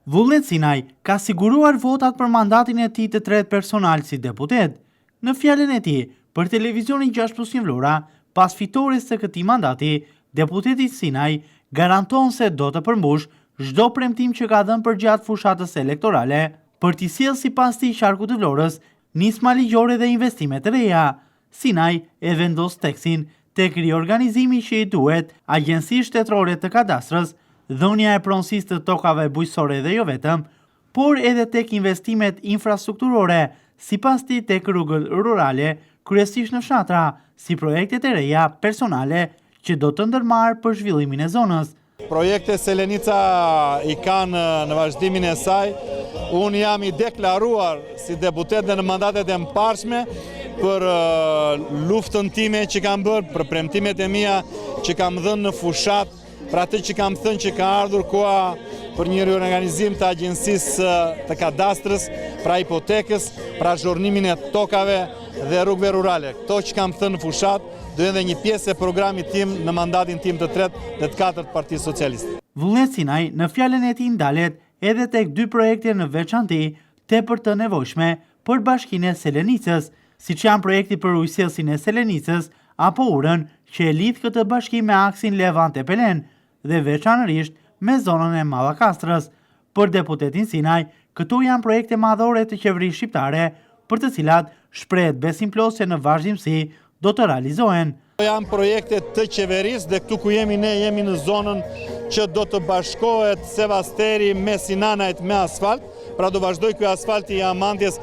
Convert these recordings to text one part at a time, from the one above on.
Vullnet Sinaj ka siguruar votat për mandatin e tij të tretë personal si deputet. Në fjalën e tij për televizionin 6+1 Vlora, pas fitores së këtij mandati, deputeti Sinaj garanton se do të përmbush çdo premtim që ka dhënë përgjatë fushatës elektorale për t'i sjellë sipas tij qarku të Vlorës nisma ligjore dhe investime të reja. Sinaj e vendos teksin tek riorganizimi që i duhet Agjencisë Shtetërore të Kadastrës, dhënia e pronësisë të tokave bujqësore dhe jo vetëm, por edhe tek investimet infrastrukturore, sipas tij tek rrugët rurale, kryesisht në fshatra, si projektet e reja personale që do të ndërmarrë për zhvillimin e zonës. Projekte Selenica i kanë në vazhdimin e saj. Unë jam i deklaruar si deputet dhe në mandatet e mparshme për luftën time që kam bërë, për premtimet e mia që kam dhënë në fushat, për atë që kam thënë që ka ardhur koha për një riorganizim të Agjencisë të Kadastrës, pra hipotekës, pra zhurnimin e tokave dhe rrugëve rurale. Këto që kam thënë në fushat, do jenë një pjesë e programit tim në mandatin tim të tretë dhe të katërt Partisë Socialiste. Vullnet Sinaj në fjalën e tij ndalet edhe tek dy projekte në veçantë tepër të nevojshme për bashkinë e Selenicës, siç janë projekti për ujësillësinë e Selenicës apo urën që e lidh këtë bashki me aksin Levante-Pelen dhe veçanërisht me zonën e Mallakastrës. Për deputetin Sinaj, këto janë projekte madhore të qeverisë shqiptare, për të cilat shprehet besim plot se në vazhdimsi do të realizohen. Janë projekte të qeverisë dhe këtu ku jemi ne jemi në zonën që do të bashkohet Sevasteri me Sinanajt me asfalt, pra do vazhdoj ky asfalti i Amandjes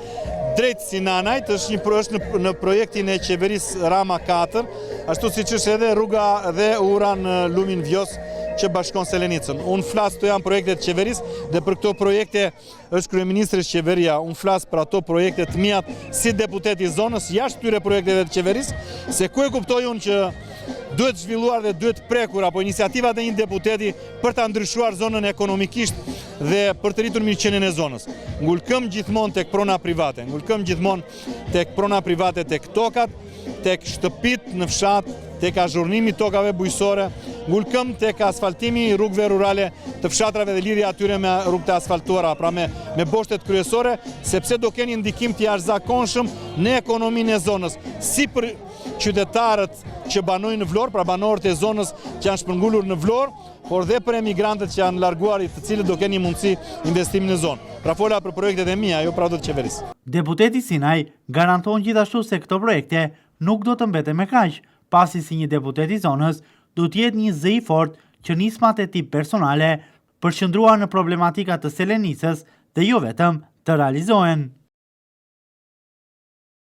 drejt Sinanajt, është në projektin e qeverisë Rama 4, ashtu siç është edhe rruga dhe ura në Lumin Vjos që bashkon Selenicën. Unë flas, këto janë projekte të qeverisë dhe për këto projekte është kryeministri qeveria. Unë flas për ato projekte të mia si deputet i zonës, jashtë këtyre projekteve të qeverisë, se ku e kuptoj unë që duhet zhvilluar dhe duhet prekur apo iniciativat e një deputeti për ta ndryshuar zonën ekonomikisht dhe për të rritur mirëqenien e zonës. Ngulkëm gjithmonë tek prona private, tek tokat, tek shtëpit në fshat, tek azhurnimi tokave bujqësore, ngulkëm tek asfaltimi i rrugëve rurale të fshatrave dhe lidhja atyre me rrugët e asfaltuara, pra me boshtet kryesore, sepse do keni ndikim të jashtëzakonshëm në ekonominë e zonës, si për qytetarët që banojnë në Vlorë, pra banorët e zonës që janë shpërngulur në Vlorë, por dhe për emigrantët që janë larguarit, të cilët do keni mundësi investimin në zonë. Pra fola për projektet e mia, jo pra do të qeverisë. Deputeti Sinaj garanton gjithashtu se këto projekte nuk do të mbeten me kaq, pasi si një deputet i zonës do të jetë një zë i fortë që nismat e tij personale përqendruar në problematika të Selenicës dhe jo vetëm të realizohen.